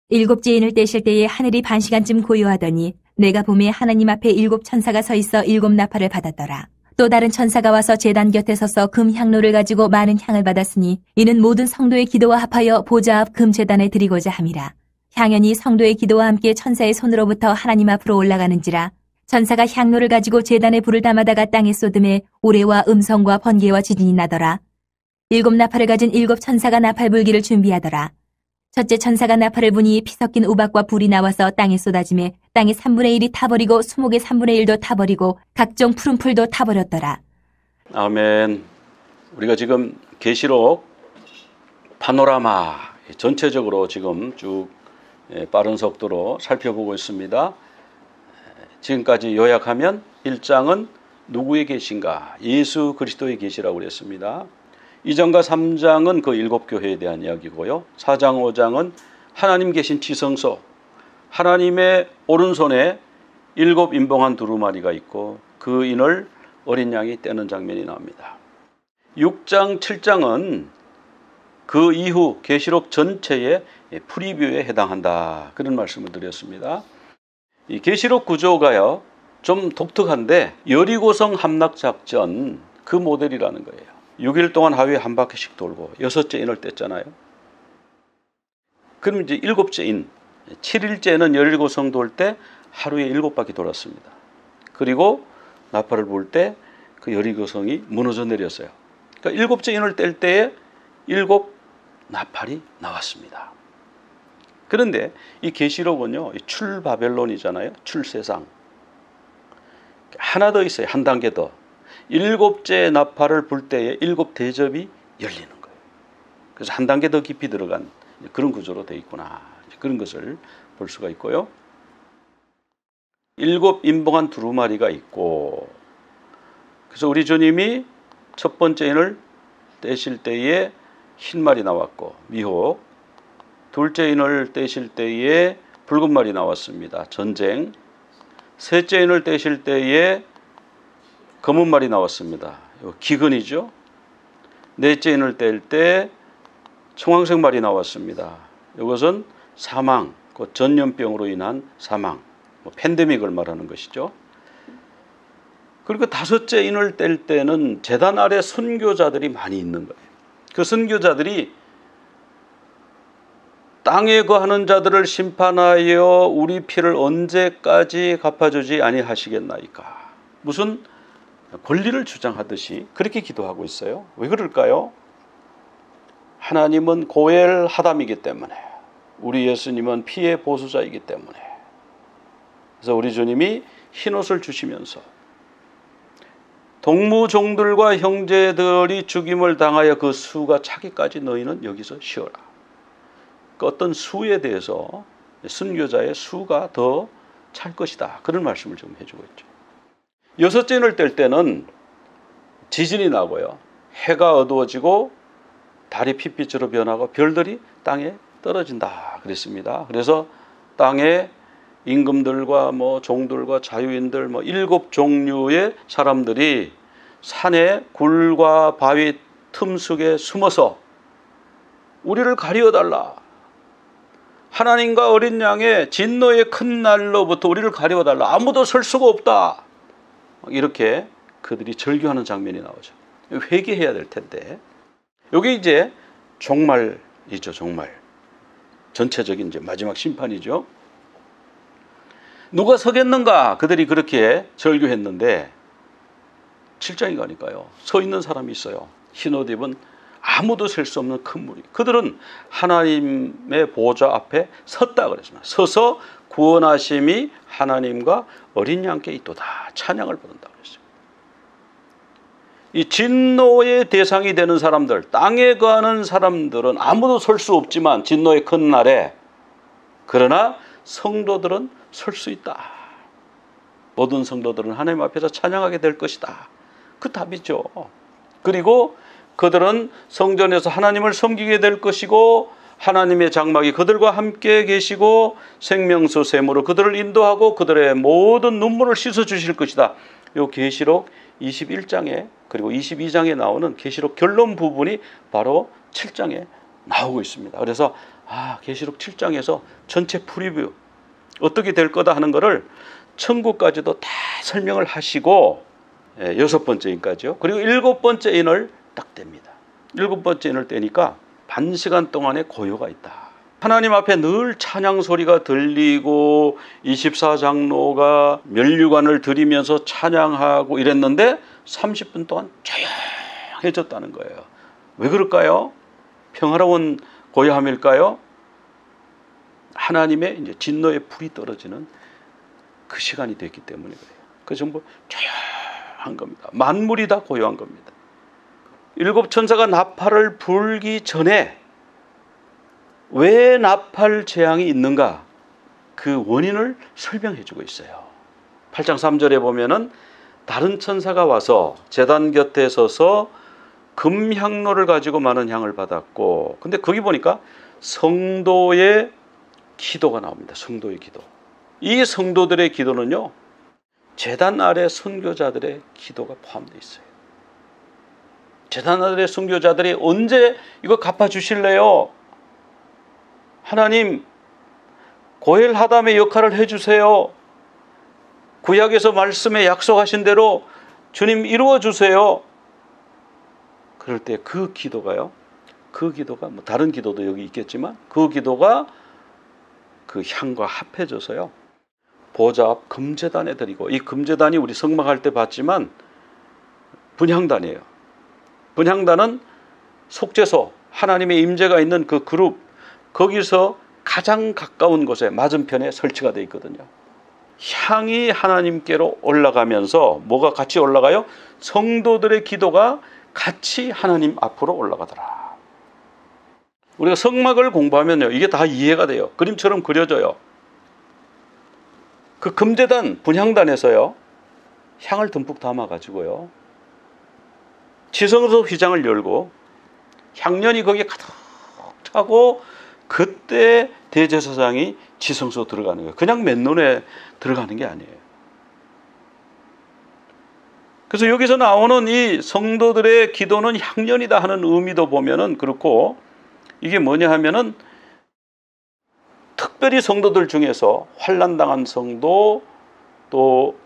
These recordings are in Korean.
일곱째 인을 떼실 때에 하늘이 반 시간쯤 고요하더니 내가 봄에 하나님 앞에 일곱 천사가 서 있어 일곱 나팔을 받았더라. 또 다른 천사가 와서 제단 곁에 서서 금 향로를 가지고 많은 향을 받았으니 이는 모든 성도의 기도와 합하여 보좌 앞 금 제단에 드리고자 함이라. 향연이 성도의 기도와 함께 천사의 손으로부터 하나님 앞으로 올라가는지라. 천사가 향로를 가지고 제단에 불을 담아다가 땅에 쏟음에 우레와 음성과 번개와 지진이 나더라. 일곱 나팔을 가진 일곱 천사가 나팔 불기를 준비하더라. 첫째 천사가 나팔을 부니 피 섞인 우박과 불이 나와서 땅에 쏟아지매 땅의 3분의 1이 타버리고 수목의 3분의 1도 타버리고 각종 푸른 풀도 타버렸더라. 아멘. 우리가 지금 계시록 파노라마 전체적으로 지금 쭉 빠른 속도로 살펴보고 있습니다. 지금까지 요약하면 1장은 누구의 계신가? 예수 그리스도의 계시라고 그랬습니다. 2장과 3장은 그 일곱 교회에 대한 이야기고요. 4장, 5장은 하나님 계신 지성소, 하나님의 오른손에 일곱 임봉한 두루마리가 있고 그 인을 어린 양이 떼는 장면이 나옵니다. 6장, 7장은 그 이후 계시록 전체의 프리뷰에 해당한다. 그런 말씀을 드렸습니다. 이 계시록 구조가요, 좀 독특한데 여리고성 함락작전 그 모델이라는 거예요. 6일 동안 하루에 한 바퀴씩 돌고 6째 인을 뗐잖아요. 그럼 이제 7째 인, 7일째는 여리고성 돌 때 하루에 7바퀴 돌았습니다. 그리고 나팔을 불 때 그 여리고성이 무너져 내렸어요. 그러니까 7째 인을 뗄 때에 7 나팔이 나왔습니다. 그런데 이 계시록은요, 출바벨론이잖아요. 출세상. 하나 더 있어요. 한 단계 더. 7째 나팔을 불 때에 7 대접이 열리는 거예요. 그래서 한 단계 더 깊이 들어간 그런 구조로 되어 있구나. 그런 것을 볼 수가 있고요. 7 임봉한 두루마리가 있고, 그래서 우리 주님이 첫 번째 인을 떼실 때에 흰 말이 나왔고 미혹, 둘째 인을 떼실 때에 붉은 말이 나왔습니다. 전쟁. 셋째 인을 떼실 때에 검은 말이 나왔습니다. 기근이죠. 넷째 인을 뗄 때 청황색 말이 나왔습니다. 이것은 사망, 전염병으로 인한 사망, 팬데믹을 말하는 것이죠. 그리고 다섯째 인을 뗄 때는 제단 아래 선교자들이 많이 있는 거예요. 그 선교자들이 땅에 거하는 자들을 심판하여 우리 피를 언제까지 갚아주지 아니하시겠나이까. 무슨 권리를 주장하듯이 그렇게 기도하고 있어요. 왜 그럴까요? 하나님은 고엘 하담이기 때문에, 우리 예수님은 피의 보수자이기 때문에. 그래서 우리 주님이 흰옷을 주시면서 동무종들과 형제들이 죽임을 당하여 그 수가 차기까지 너희는 여기서 쉬어라. 그 어떤 수에 대해서 순교자의 수가 더 찰 것이다. 그런 말씀을 좀 해주고 있죠. 여섯째 인을 뗄 때는 지진이 나고요. 해가 어두워지고 달이 핏빛으로 변하고 별들이 땅에 떨어진다 그랬습니다. 그래서 땅에 임금들과 종들과 자유인들 7 종류의 사람들이 산에 굴과 바위 틈속에 숨어서 우리를 가리워달라. 하나님과 어린 양의 진노의 큰 날로부터 우리를 가리워달라. 아무도 설 수가 없다. 이렇게 그들이 절규하는 장면이 나오죠. 회개해야 될 텐데. 여기 이제 종말이죠. 종말. 전체적인 이제 마지막 심판이죠. 누가 서겠는가? 그들이 그렇게 절규했는데 7장에 가니까요, 서 있는 사람이 있어요. 흰옷 입은 아무도 셀 수 없는 큰 무리. 그들은 하나님의 보좌 앞에 섰다 그랬습니다. 서서 구원하심이 하나님과 어린 양께 있도다. 찬양을 부른다 그랬어요. 이 진노의 대상이 되는 사람들, 땅에 거하는 사람들은 아무도 설 수 없지만 진노의 큰 날에, 그러나 성도들은 설 수 있다. 모든 성도들은 하나님 앞에서 찬양하게 될 것이다. 그 답이죠. 그리고 그들은 성전에서 하나님을 섬기게 될 것이고, 하나님의 장막이 그들과 함께 계시고 생명수 샘으로 그들을 인도하고 그들의 모든 눈물을 씻어주실 것이다. 이 계시록 21장에 그리고 22장에 나오는 계시록 결론 부분이 바로 7장에 나오고 있습니다. 그래서 계시록 7장에서 전체 프리뷰 어떻게 될 거다 하는 거를 천국까지도 다 설명을 하시고 6번째 인까지요. 그리고 7번째 인을 딱 뗍니다. 7번째 인을 떼니까 반 시간 동안의 고요가 있다. 하나님 앞에 늘 찬양 소리가 들리고 24장로가 면류관을 드리면서 찬양하고 이랬는데 30분 동안 조용해졌다는 거예요. 왜 그럴까요? 평화로운 고요함일까요? 하나님의 이제 진노의 불이 떨어지는 그 시간이 됐기 때문에 그래요. 그 전부 조용한 겁니다. 만물이 다 고요한 겁니다. 7 천사가 나팔을 불기 전에 왜 나팔 재앙이 있는가? 그 원인을 설명해 주고 있어요. 8장 3절에 보면은 다른 천사가 와서 제단 곁에 서서 금향로를 가지고 많은 향을 받았고, 근데 거기 보니까 성도의 기도가 나옵니다. 성도의 기도. 이 성도들의 기도는요, 제단 아래 선교자들의 기도가 포함되어 있어요. 제단 아래 선교자들이 언제 이거 갚아주실래요? 하나님, 고엘 하담의 역할을 해주세요. 구약에서 말씀에 약속하신 대로 주님 이루어주세요. 그럴 때 그 기도가요, 그 기도가 뭐 다른 기도도 여기 있겠지만 그 기도가 그 향과 합해져서요, 보좌 앞 금제단에 드리고, 이 금제단이 우리 성막할 때 봤지만 분향단이에요. 분향단은 속죄소, 하나님의 임재가 있는 그 그룹, 거기서 가장 가까운 곳에 맞은편에 설치가 되어 있거든요. 향이 하나님께로 올라가면서 뭐가 같이 올라가요? 성도들의 기도가 같이 하나님 앞으로 올라가더라. 우리가 성막을 공부하면요, 이게 다 이해가 돼요. 그림처럼 그려져요. 그 금제단, 분향단에서요, 향을 듬뿍 담아가지고요, 지성소 휘장을 열고 향연이 거기에 가득 차고, 그때 대제사장이 지성소 들어가는 거예요. 그냥 맨눈에 들어가는 게 아니에요. 그래서 여기서 나오는 이 성도들의 기도는 향연이다 하는 의미도 보면은 그렇고, 이게 뭐냐 하면은 특별히 성도들 중에서 환난당한 성도, 또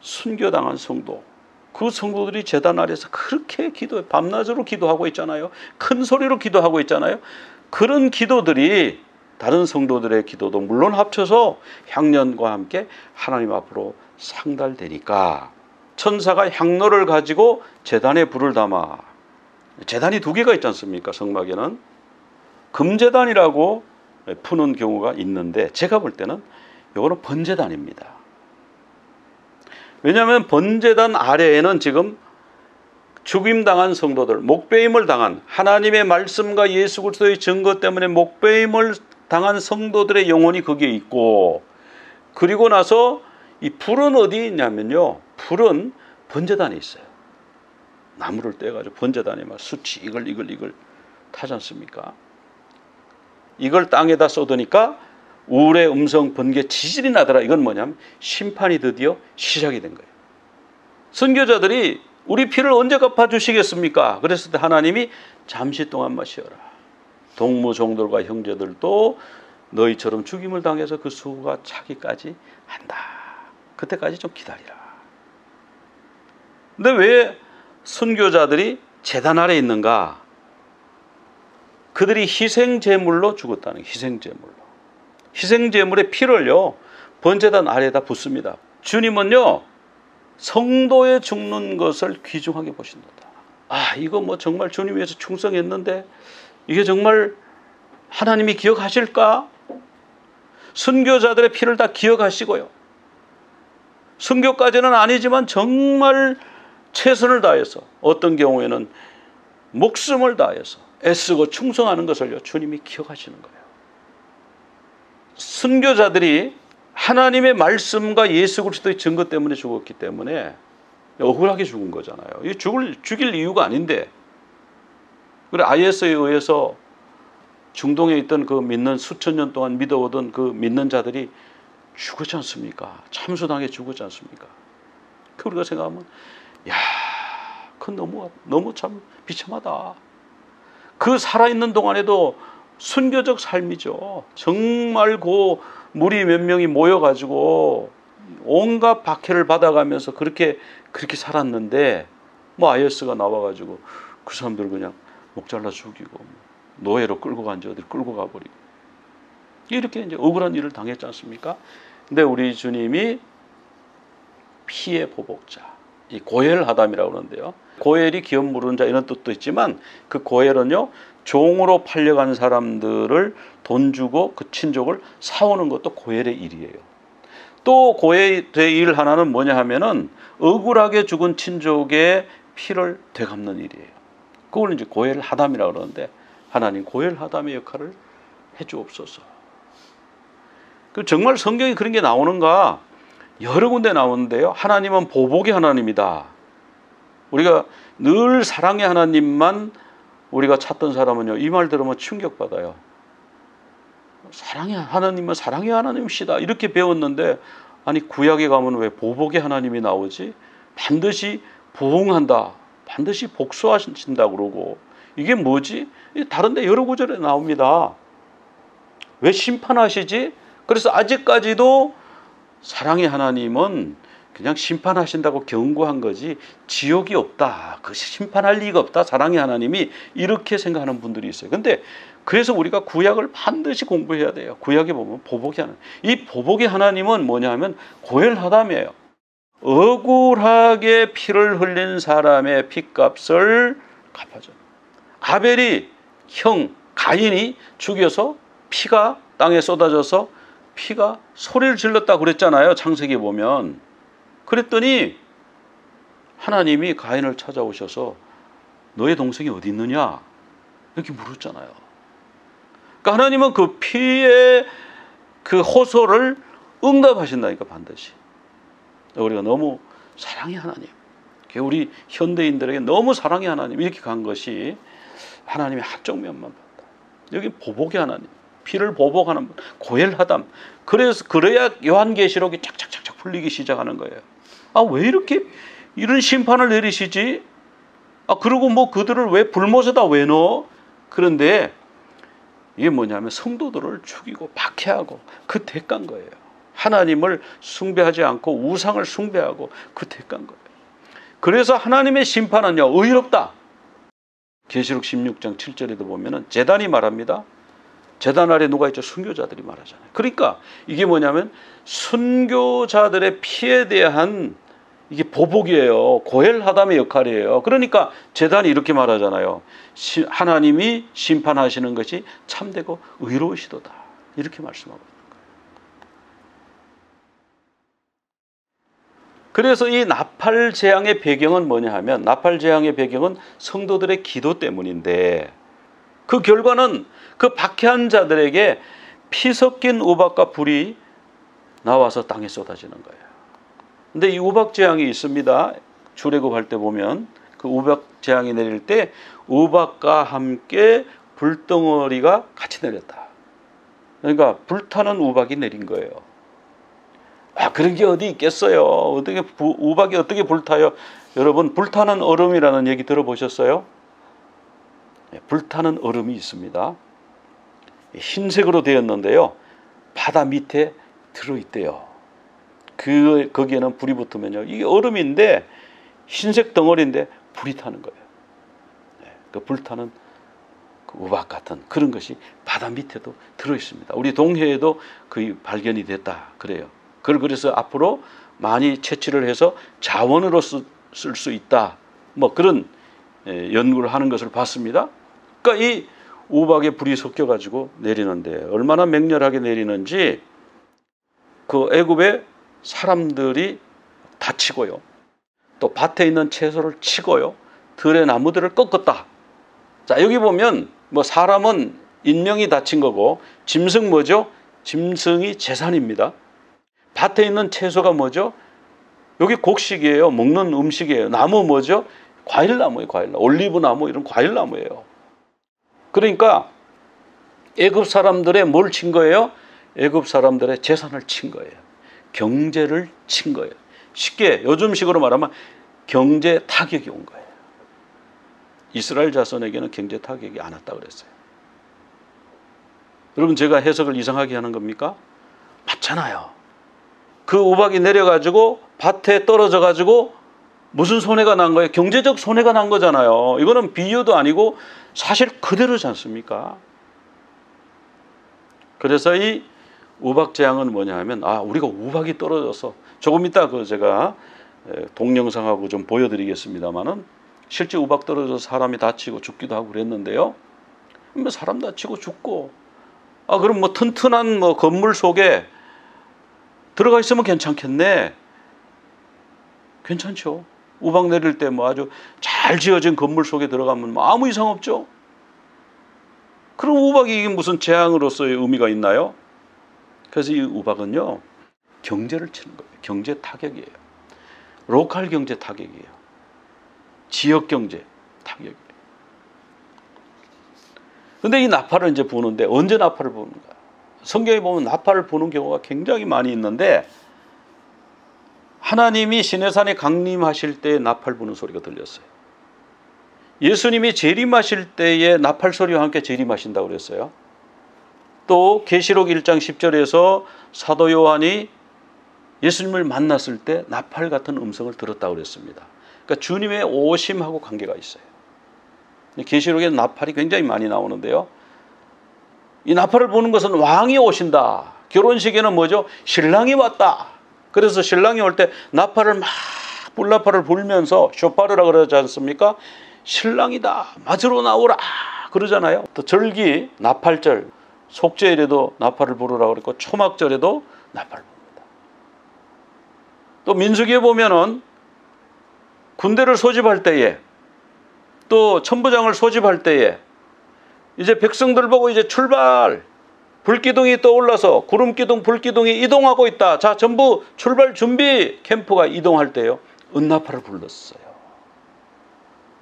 순교당한 성도, 그 성도들이 제단 아래서 그렇게 기도해, 밤낮으로 기도하고 있잖아요. 큰 소리로 기도하고 있잖아요. 그런 기도들이 다른 성도들의 기도도 물론 합쳐서 향연과 함께 하나님 앞으로 상달되니까 천사가 향로를 가지고 제단에 불을 담아, 제단이 2개가 있지 않습니까? 성막에는 금제단이라고 푸는 경우가 있는데, 제가 볼 때는 이거는 번제단입니다. 왜냐하면 번제단 아래에는 지금 죽임당한 성도들, 목배임을 당한, 하나님의 말씀과 예수 그리스도의 증거 때문에 목배임을 당한 성도들의 영혼이 거기에 있고, 그리고 나서 이 불은 어디 있냐면요, 불은 번제단에 있어요. 나무를 떼가지고 번제단에 막 수치 이걸 타지 않습니까? 이걸 땅에다 쏟으니까 우울의 음성, 번개, 지진이 나더라. 이건 뭐냐면 심판이 드디어 시작이 된 거예요. 선교자들이 우리 피를 언제 갚아주시겠습니까? 그랬을 때 하나님이 잠시 동안만 쉬어라. 동무 종들과 형제들도 너희처럼 죽임을 당해서 그 수가 차기까지 한다. 그때까지 좀 기다리라. 근데 왜 선교자들이 제단 아래 있는가? 그들이 희생제물로 죽었다는 거예요. 희생제물로. 희생제물의 피를요, 번제단 아래에다 붓습니다. 주님은요, 성도의 죽는 것을 귀중하게 보신다. 이거 뭐 정말 주님 위해서 충성했는데 이게 정말 하나님이 기억하실까? 선교자들의 피를 다 기억하시고요, 선교까지는 아니지만 정말 최선을 다해서, 어떤 경우에는 목숨을 다해서 애쓰고 충성하는 것을요, 주님이 기억하시는 거예요. 선교자들이 하나님의 말씀과 예수 그리스도의 증거 때문에 죽었기 때문에 억울하게 죽은 거잖아요. 이 죽일 이유가 아닌데. 그래, IS에 의해서 중동에 있던 그 믿는 수천 년 동안 믿어오던 그 믿는 자들이 죽었지 않습니까? 참수당해 죽었지 않습니까? 그 우리가 생각하면, 그건 너무 참 비참하다. 그 살아있는 동안에도 순교적 삶이죠. 정말 그 무리 몇 명이 모여가지고 온갖 박해를 받아가면서 그렇게 살았는데 뭐 아이어스가 나와가지고 그 사람들 그냥 목 잘라 죽이고 노예로 끌고 간지 어디를 끌고 가버리고 이렇게 이제 억울한 일을 당했지 않습니까? 근데 우리 주님이 피의 보복자, 이 고엘하담이라고 그러는데요. 고엘이 기업 무르는 자 이런 뜻도 있지만 그 고엘은요, 종으로 팔려간 사람들을 돈 주고 그 친족을 사오는 것도 고엘의 일이에요. 또 고엘의 일 하나는 뭐냐 하면은 억울하게 죽은 친족의 피를 되갚는 일이에요. 그걸 이제 고엘하담이라고 그러는데 하나님 고엘하담의 역할을 해주옵소서. 정말 성경에 그런 게 나오는가? 여러 군데 나오는데요. 하나님은 보복의 하나님이다. 우리가 늘 사랑의 하나님만 우리가 찾던 사람은요, 이 말 들으면 충격받아요. 사랑의 하나님은 사랑의 하나님이시다 이렇게 배웠는데, 아니 구약에 가면 왜 보복의 하나님이 나오지? 반드시 보응한다, 반드시 복수하신다 그러고, 이게 뭐지? 다른 데 여러 구절에 나옵니다. 왜 심판하시지? 그래서 아직까지도 사랑의 하나님은 그냥 심판하신다고 경고한 거지 지옥이 없다, 그 심판할 리가 없다, 사랑의 하나님이, 이렇게 생각하는 분들이 있어요. 근데 그래서 우리가 구약을 반드시 공부해야 돼요. 구약에 보면 보복의 하나님, 이 보복의 하나님은 뭐냐 하면 고엘하담이에요. 억울하게 피를 흘린 사람의 핏값을 갚아줘. 아벨이 형 가인이 죽여서 피가 땅에 쏟아져서 피가 소리를 질렀다 그랬잖아요. 창세기 보면. 그랬더니 하나님이 가인을 찾아오셔서 너의 동생이 어디 있느냐 이렇게 물었잖아요. 그러니까 하나님은 그 피의 그 호소를 응답하신다니까, 반드시. 우리가 너무 사랑의 하나님, 우리 현대인들에게 너무 사랑의 하나님 이렇게 간 것이 하나님의 한쪽 면만 봤다. 여기 보복의 하나님, 피를 보복하는 분, 고엘하담. 그래야 요한계시록이 착착착착 풀리기 시작하는 거예요. 아, 왜 이렇게 이런 심판을 내리시지? 아, 그리고 뭐 그들을 왜 불못에다 왜 넣어? 그런데 이게 뭐냐면 성도들을 죽이고 박해하고 그 대가인 거예요. 하나님을 숭배하지 않고 우상을 숭배하고 그 대가인 거예요. 그래서 하나님의 심판은요, 의롭다. 계시록 16장 7절에도 보면은 제단이 말합니다. 제단 아래 누가 있죠? 순교자들이 말하잖아요. 그러니까 이게 뭐냐면 순교자들의 피에 대한 이게 보복이에요. 고엘하담의 역할이에요. 그러니까 제단이 이렇게 말하잖아요. 하나님이 심판하시는 것이 참되고 의로우시도다, 이렇게 말씀하고 있는 거예요. 그래서 이 나팔 재앙의 배경은 뭐냐 하면, 나팔 재앙의 배경은 성도들의 기도 때문인데, 그 결과는 그 박해한 자들에게 피 섞인 우박과 불이 나와서 땅에 쏟아지는 거예요. 근데 이 우박 재앙이 있습니다. 출애굽할 때 보면 그 우박 재앙이 내릴 때 우박과 함께 불덩어리가 같이 내렸다. 그러니까 불타는 우박이 내린 거예요. 아, 그런 게 어디 있겠어요? 어떻게 우박이 어떻게 불타요? 여러분, 불타는 얼음이라는 얘기 들어보셨어요? 불타는 얼음이 있습니다. 흰색으로 되었는데요, 바다 밑에 들어있대요. 거기에는 불이 붙으면요, 이게 얼음인데 흰색 덩어리인데 불이 타는 거예요. 그 불타는 그 우박 같은 그런 것이 바다 밑에도 들어있습니다. 우리 동해에도 거의 발견이 됐다 그래요. 그래서 앞으로 많이 채취를 해서 자원으로 쓸 수 있다, 뭐 그런 연구를 하는 것을 봤습니다. 그러니까 이 우박에 불이 섞여가지고 내리는데 얼마나 맹렬하게 내리는지 그 애굽의 사람들이 다치고요, 또 밭에 있는 채소를 치고요, 들의 나무들을 꺾었다. 자, 여기 보면 뭐 사람은 인명이 다친 거고, 짐승 뭐죠? 짐승이 재산입니다. 밭에 있는 채소가 뭐죠? 여기 곡식이에요. 먹는 음식이에요. 나무 뭐죠? 과일나무예요. 과일나무. 올리브나무, 이런 과일나무예요. 그러니까 애굽 사람들의 뭘 친 거예요? 애굽 사람들의 재산을 친 거예요. 경제를 친 거예요. 쉽게 요즘식으로 말하면 경제 타격이 온 거예요. 이스라엘 자손에게는 경제 타격이 안 왔다 그랬어요. 여러분 제가 해석을 이상하게 하는 겁니까? 맞잖아요. 그 우박이 내려가지고 밭에 떨어져가지고 무슨 손해가 난 거예요? 경제적 손해가 난 거잖아요. 이거는 비유도 아니고 사실 그대로지 않습니까? 그래서 이 우박 재앙은 뭐냐 하면 우리가 우박이 떨어져서 조금 이따 제가 동영상하고 좀 보여드리겠습니다만은 실제 우박 떨어져서 사람이 다치고 죽기도 하고 그랬는데요. 사람 다치고 죽고 그럼 튼튼한 건물 속에 들어가 있으면 괜찮겠네. 괜찮죠. 우박 내릴 때 아주 잘 지어진 건물 속에 들어가면 아무 이상 없죠. 그럼 우박이 이게 무슨 재앙으로서의 의미가 있나요? 그래서 이 우박은요, 경제를 치는 거예요. 경제 타격이에요. 로컬 경제 타격이에요. 지역 경제 타격이에요. 근데 이 나팔을 이제 부는데 언제 나팔을 부는가? 성경에 보면 나팔을 부는 경우가 굉장히 많이 있는데 하나님이 시내산에 강림하실 때에 나팔 부는 소리가 들렸어요. 예수님이 재림하실 때에 나팔 소리와 함께 재림하신다고 그랬어요. 또 계시록 1장 10절에서 사도 요한이 예수님을 만났을 때 나팔 같은 음성을 들었다고 그랬습니다. 그러니까 주님의 오심하고 관계가 있어요. 계시록에는 나팔이 굉장히 많이 나오는데요. 이 나팔을 부는 것은 왕이 오신다. 결혼식에는 뭐죠? 신랑이 왔다. 그래서 신랑이 올 때 나팔을 불나팔을 불면서 쇼파르라 그러지 않습니까? 신랑이다. 맞으러 나오라. 그러잖아요. 또 절기, 나팔절, 속죄일에도 나팔을 부르라고 그랬고 초막절에도 나팔을 부릅니다. 또 민수기에 보면은 군대를 소집할 때에 또 천부장을 소집할 때에 이제 백성들 보고 이제 출발, 불기둥이 떠올라서 구름기둥, 불기둥이 이동하고 있다. 자, 전부 출발 준비. 캠프가 이동할 때요, 은나팔을 불렀어요.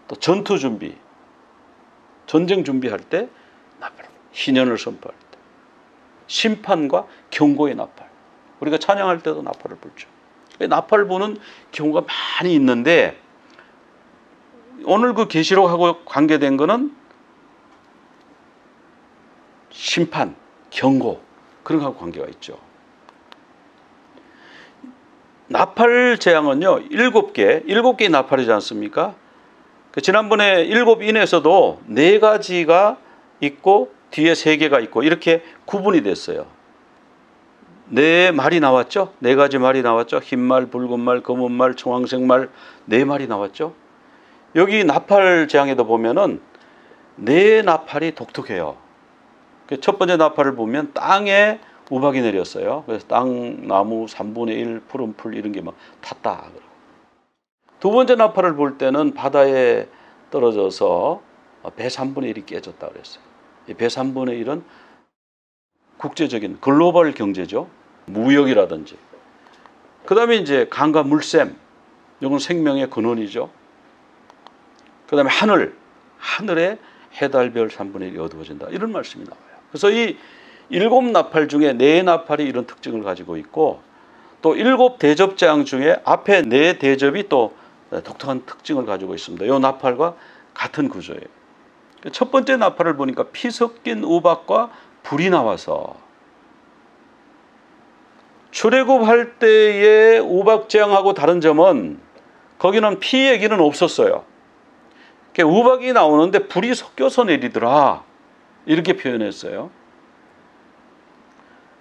또 전투 준비, 전쟁 준비할 때 나팔, 희년을 선포할 때, 심판과 경고의 나팔. 우리가 찬양할 때도 나팔을 불죠. 나팔을 부는 경우가 많이 있는데 오늘 그 계시록하고 관계된 거는 심판, 경고, 그런 거하고 관계가 있죠. 나팔 재앙은요, 7개의 나팔이지 않습니까? 지난번에 7인에서도 4가지가 있고 뒤에 3개가 있고 이렇게 구분이 됐어요. 4말이 나왔죠? 4가지 말이 나왔죠? 흰말, 붉은말, 검은말, 청황색말 4말이 나왔죠? 여기 나팔 재앙에도 보면은 4나팔이 독특해요. 첫 번째 나팔을 보면 땅에 우박이 내렸어요. 그래서 땅, 나무 3분의 1, 푸른 풀 이런 게 막 탔다. 두 번째 나팔을 볼 때는 바다에 떨어져서 배 3분의 1이 깨졌다 그랬어요. 이 배 3분의 1은 국제적인 글로벌 경제죠. 무역이라든지. 그 다음에 이제 강과 물샘. 이건 생명의 근원이죠. 그 다음에 하늘에 해달별 3분의 1이 어두워진다. 이런 말씀이 나와요. 그래서 이 7나팔 중에 4나팔이 이런 특징을 가지고 있고 또 7대접재앙 중에 앞에 4대접이 또 독특한 특징을 가지고 있습니다. 이 나팔과 같은 구조예요. 첫 번째 나팔을 보니까 피 섞인 우박과 불이 나와서 출애굽할 때의 우박재앙하고 다른 점은 거기는 피 얘기는 없었어요. 우박이 나오는데 불이 섞여서 내리더라. 이렇게 표현했어요.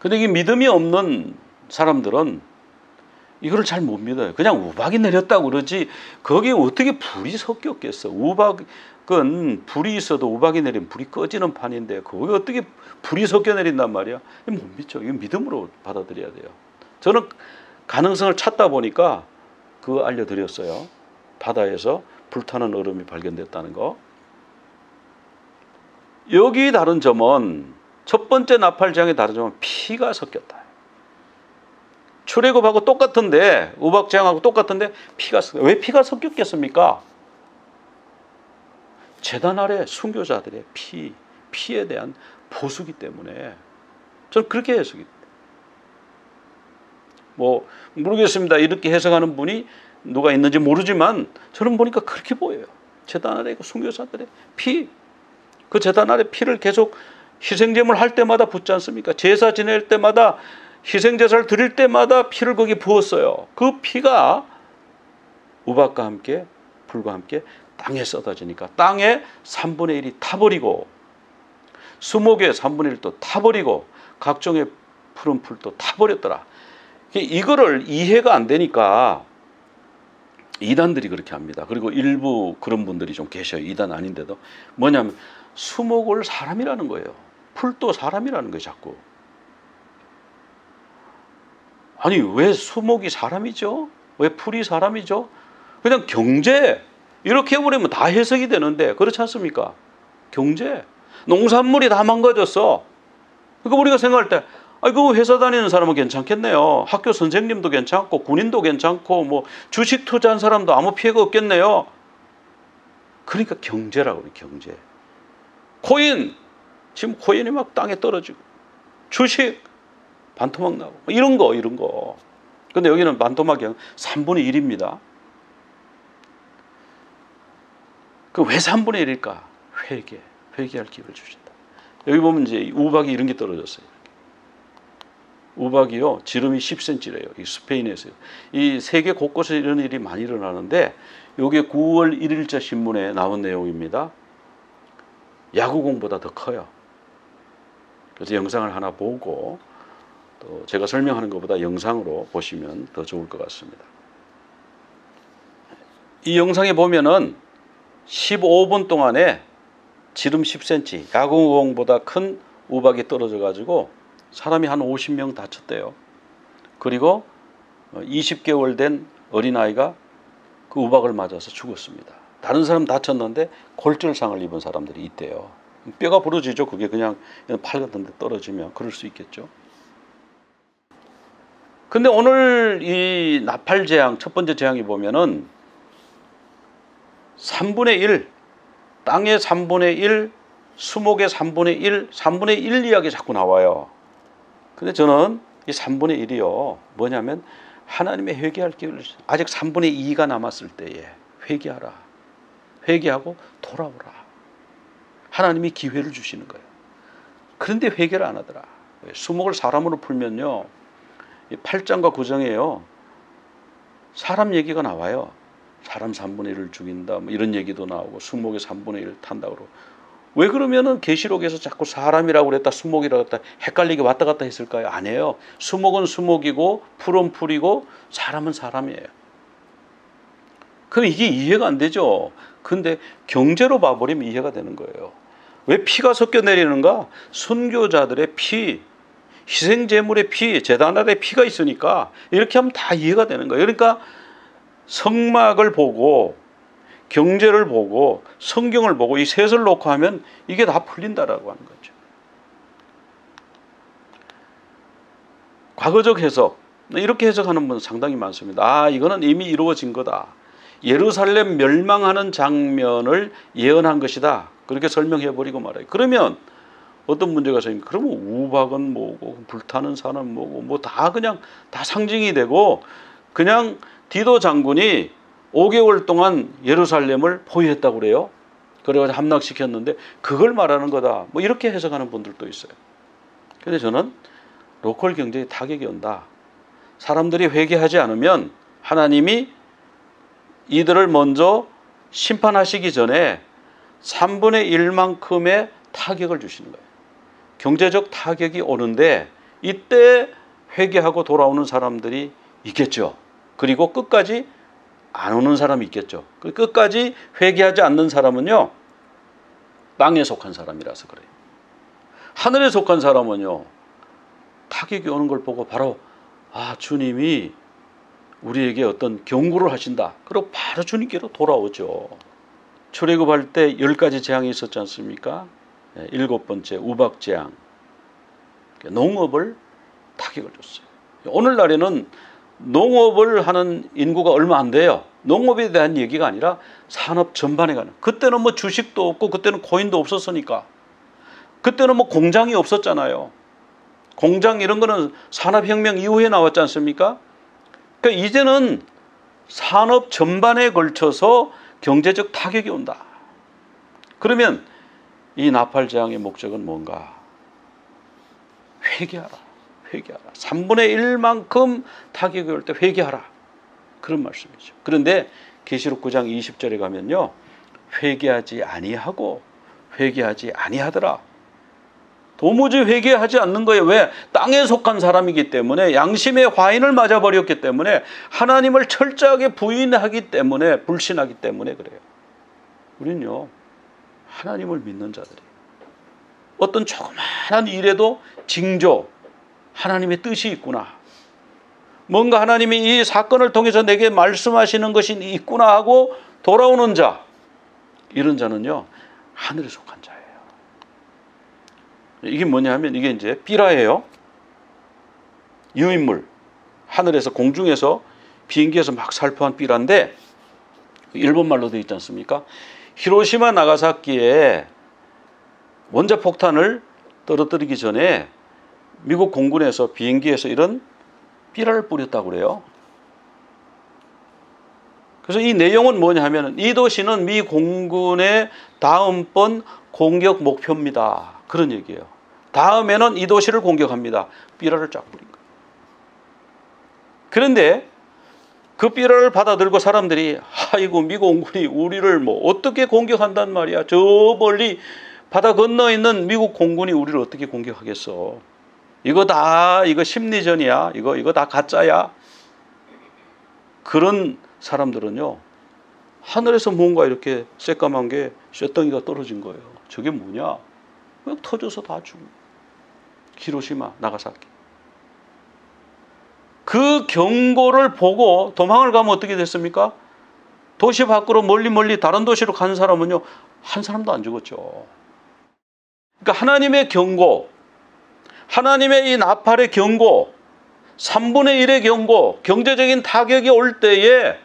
근데 이 믿음이 없는 사람들은 이거를 잘 못 믿어요. 그냥 우박이 내렸다고 그러지 거기에 어떻게 불이 섞였겠어. 우박은 불이 있어도 우박이 내리면 불이 꺼지는 판인데 거기에 어떻게 불이 섞여 내린단 말이야. 못 믿죠. 이거 믿음으로 받아들여야 돼요. 저는 가능성을 찾다 보니까 그거 알려드렸어요. 바다에서 불타는 얼음이 발견됐다는 거. 여기 다른 점은 첫 번째 나팔장의 다른 점은 피가 섞였다. 출애굽하고 똑같은데 우박재앙하고 똑같은데 피가 섞였다. 왜 피가 섞였겠습니까? 제단 아래 순교자들의 피에 대한 보수기 때문에 저는 그렇게 해석이 모르겠습니다. 이렇게 해석하는 분이 누가 있는지 모르지만 저는 보니까 그렇게 보여요. 제단 아래 순교자들의 피, 그 제단 아래 피를 계속 희생제물 할 때마다 붓지 않습니까? 제사 지낼 때마다 희생제사를 드릴 때마다 피를 거기 부었어요. 그 피가 우박과 함께 불과 함께 땅에 쏟아지니까 땅에 3분의 1이 타버리고 수목의 3분의 1도 타버리고 각종의 푸른 풀도 타버렸더라. 이거를 이해가 안 되니까 이단들이 그렇게 합니다. 그리고 일부 그런 분들이 좀 계셔요. 이단 아닌데도. 뭐냐면 수목을 사람이라는 거예요. 풀도 사람이라는 거예요. 자꾸. 아니 왜 수목이 사람이죠? 왜 풀이 사람이죠? 그냥 경제 이렇게 해버리면 다 해석이 되는데 그렇지 않습니까? 경제. 농산물이 다 망가졌어. 그러니까 우리가 생각할 때 그 회사 다니는 사람은 괜찮겠네요. 학교 선생님도 괜찮고 군인도 괜찮고 뭐 주식 투자한 사람도 아무 피해가 없겠네요. 그러니까 경제라고 그래요. 경제. 코인. 지금 코인이 막 땅에 떨어지고 주식 반토막 나고 이런 거. 근데 여기는 반토막이 3분의 1입니다. 그 왜 3분의 1일까? 회개할 기회를 주신다. 여기 보면 이제 우박이 이런 게 떨어졌어요. 우박이요, 지름이 10cm래요. 이 스페인에서요. 이 세계 곳곳에 이런 일이 많이 일어나는데, 이게 9월 1일자 신문에 나온 내용입니다. 야구공보다 더 커요. 그래서 영상을 하나 보고, 또 제가 설명하는 것보다 영상으로 보시면 더 좋을 것 같습니다. 이 영상에 보면은 15분 동안에 지름 10cm, 야구공보다 큰 우박이 떨어져 가지고 사람이 한 50명 다쳤대요. 그리고 20개월 된 어린아이가 그 우박을 맞아서 죽었습니다. 다른 사람 다쳤는데 골절상을 입은 사람들이 있대요. 뼈가 부러지죠. 그게 그냥 팔 같은 데 떨어지면 그럴 수 있겠죠. 근데 오늘 이 나팔 재앙, 첫 번째 재앙이 보면은 3분의 1, 땅의 3분의 1, 수목의 3분의 1, 3분의 1 이야기 자꾸 나와요. 근데 저는 이 3분의 1이요. 뭐냐면 하나님의 회개할 기회를 아직 3분의 2가 남았을 때에 회개하라. 회개하고 돌아오라. 하나님이 기회를 주시는 거예요. 그런데 회개를 안 하더라. 수목을 사람으로 풀면요. 8장과 9장에요. 사람 얘기가 나와요. 사람 3분의 1을 죽인다. 뭐 이런 얘기도 나오고 수목의 3분의 1을 탄다고 그러고. 왜 그러면은 계시록에서 자꾸 사람이라고 그랬다 수목이라고 했다 헷갈리게 왔다 갔다 했을까요? 안 해요. 수목은 수목이고 풀은 풀이고 사람은 사람이에요. 그럼 이게 이해가 안 되죠. 근데 경제로 봐버리면 이해가 되는 거예요. 왜 피가 섞여 내리는가? 순교자들의 피, 희생제물의 피, 제단날의 피가 있으니까 이렇게 하면 다 이해가 되는 거예요. 그러니까 성막을 보고 경제를 보고 성경을 보고 이 셋을 놓고 하면 이게 다 풀린다라고 하는 거죠. 과거적 해석, 이렇게 해석하는 분 상당히 많습니다. 이거는 이미 이루어진 거다. 예루살렘 멸망하는 장면을 예언한 것이다. 그렇게 설명해버리고 말아요. 그러면 어떤 문제가 생깁니까? 그러면 우박은 뭐고 불타는 산은 뭐고 뭐 다 그냥 다 상징이 되고 그냥 디도 장군이 5개월 동안 예루살렘을 포위했다고 그래요. 그래가지고 함락시켰는데 그걸 말하는 거다. 뭐 이렇게 해석하는 분들도 있어요. 근데 저는 로컬 경제에 타격이 온다. 사람들이 회개하지 않으면 하나님이 이들을 먼저 심판하시기 전에 3분의 1만큼의 타격을 주시는 거예요. 경제적 타격이 오는데 이때 회개하고 돌아오는 사람들이 있겠죠. 그리고 끝까지 안 오는 사람이 있겠죠. 끝까지 회개하지 않는 사람은요, 땅에 속한 사람이라서 그래요. 하늘에 속한 사람은요, 타격이 오는 걸 보고 바로 주님이 우리에게 어떤 경고를 하신다. 그리고 바로 주님께로 돌아오죠. 출애굽할 때 10가지 재앙이 있었지 않습니까? 7번째 우박 재앙. 농업을 타격을 줬어요. 오늘날에는 농업을 하는 인구가 얼마 안 돼요. 농업에 대한 얘기가 아니라 산업 전반에 가는. 그때는 뭐 주식도 없고 그때는 코인도 없었으니까. 그때는 뭐 공장이 없었잖아요. 공장 이런 거는 산업혁명 이후에 나왔지 않습니까? 그러니까 이제는 산업 전반에 걸쳐서 경제적 타격이 온다. 그러면 이 나팔 재앙의 목적은 뭔가? 회개하라. 회개하라. 3분의 1만큼 타격이 올 때 회개하라. 그런 말씀이죠. 그런데 계시록 9장 20절에 가면요. 회개하지 아니하고 회개하지 아니하더라. 도무지 회개하지 않는 거예요. 왜? 땅에 속한 사람이기 때문에, 양심의 화인을 맞아버렸기 때문에, 하나님을 철저하게 부인하기 때문에, 불신하기 때문에 그래요. 우리는요, 하나님을 믿는 자들이에요. 어떤 조그마한 일에도 징조, 하나님의 뜻이 있구나. 뭔가 하나님이 이 사건을 통해서 내게 말씀하시는 것이 있구나 하고 돌아오는 자, 이런 자는요, 하늘에 속한 자예요. 이게 뭐냐 하면 이게 이제 삐라예요. 유인물. 하늘에서, 공중에서, 비행기에서 막 살포한 삐라인데, 일본말로 되어 있지 않습니까? 히로시마 나가사키에 원자폭탄을 떨어뜨리기 전에 미국 공군에서 비행기에서 이런 삐라를 뿌렸다고 그래요. 그래서 이 내용은 뭐냐 하면, 이 도시는 미 공군의 다음번 공격 목표입니다. 그런 얘기예요. 다음에는 이 도시를 공격합니다. 삐라를 쫙 뿌린 거예요. 그런데 그 삐라를 받아들고 사람들이, 아이고, 미 공군이 우리를 뭐 어떻게 공격한단 말이야. 저 멀리 바다 건너 있는 미국 공군이 우리를 어떻게 공격하겠어. 이거 심리전이야. 이거 다 가짜야. 그런 사람들은요, 하늘에서 뭔가 이렇게 새까만 게 쇳덩이가 떨어진 거예요. 저게 뭐냐? 막 터져서 다 죽은. 히로시마, 나가사키. 그 경고를 보고 도망을 가면 어떻게 됐습니까? 도시 밖으로 멀리 다른 도시로 가는 사람은요, 한 사람도 안 죽었죠. 그러니까 하나님의 경고, 하나님의 이 나팔의 경고, 3분의 1의 경고, 경제적인 타격이 올 때에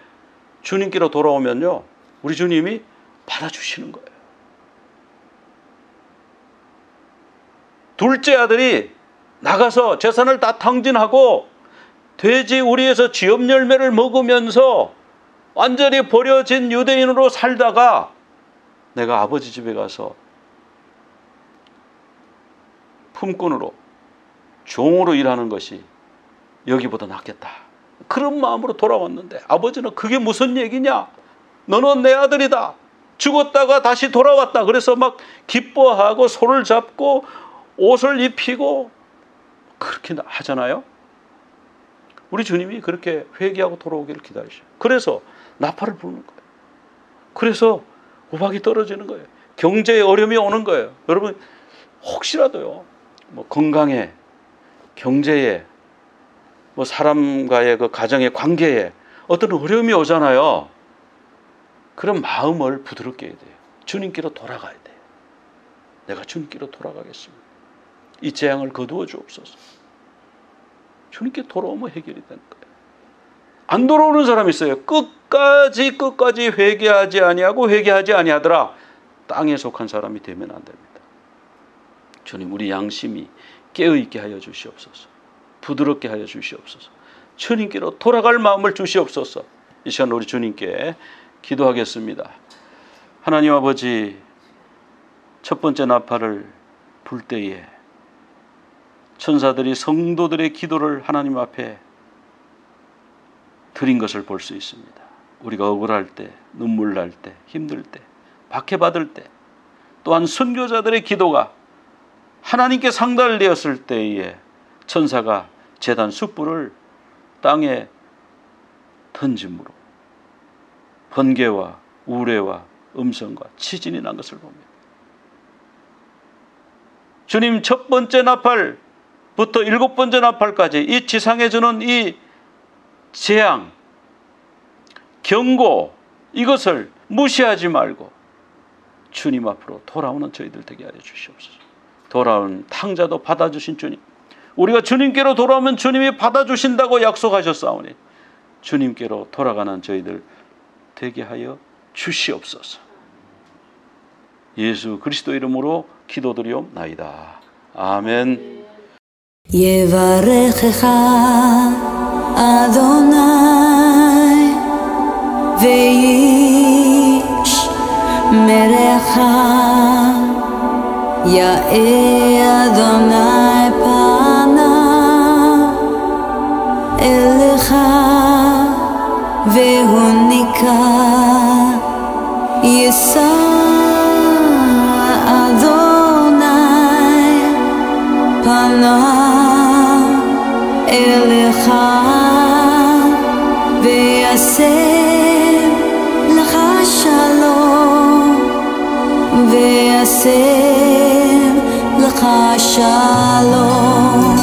주님께로 돌아오면요, 우리 주님이 받아주시는 거예요. 둘째 아들이 나가서 재산을 다 탕진하고 돼지 우리에서 지업 열매를 먹으면서 완전히 버려진 유대인으로 살다가, 내가 아버지 집에 가서 품꾼으로, 종으로 일하는 것이 여기보다 낫겠다. 그런 마음으로 돌아왔는데, 아버지는 그게 무슨 얘기냐? 너는 내 아들이다. 죽었다가 다시 돌아왔다. 그래서 막 기뻐하고 손을 잡고 옷을 입히고 그렇게 하잖아요. 우리 주님이 그렇게 회개하고 돌아오기를 기다리셔요. 그래서 나팔을 부는 거예요. 그래서 우박이 떨어지는 거예요. 경제에 어려움이 오는 거예요. 여러분, 혹시라도요, 뭐 건강에, 경제에, 뭐 사람과의 그 가정의 관계에 어떤 어려움이 오잖아요. 그런 마음을 부드럽게 해야 돼요. 주님께로 돌아가야 돼요. 내가 주님께로 돌아가겠습니다. 이 재앙을 거두어 주옵소서. 주님께 돌아오면 해결이 되는 거예요. 안 돌아오는 사람이 있어요. 끝까지 회개하지 아니하고 회개하지 아니하더라. 땅에 속한 사람이 되면 안 됩니다. 주님, 우리 양심이 깨어있게 하여 주시옵소서. 부드럽게 하여 주시옵소서. 주님께로 돌아갈 마음을 주시옵소서. 이 시간 우리 주님께 기도하겠습니다. 하나님 아버지, 첫 번째 나팔을 불 때에 천사들이 성도들의 기도를 하나님 앞에 드린 것을 볼 수 있습니다. 우리가 억울할 때, 눈물 날 때, 힘들 때, 박해받을 때, 또한 선교자들의 기도가 하나님께 상달되었을 때에 천사가 제단 숯불을 땅에 던짐으로 번개와 우레와 음성과 지진이 난 것을 봅니다. 주님, 첫 번째 나팔부터 7번째 나팔까지 이 지상에 주는 이 재앙, 경고, 이것을 무시하지 말고 주님 앞으로 돌아오는 저희들 되게 하여 주시옵소서. 돌아온 탕자도 받아주신 주님, 우리가 주님께로 돌아오면 주님이 받아주신다고 약속하셨사오니 주님께로 돌아가는 저희들 되게 하여 주시옵소서. 예수 그리스도 이름으로 기도드리옵나이다. 아멘. יברכך אדוני וישמרך יאה אדוני יישא אדוני פניו אליך ויעשה לך שלום ויעשה לך שלום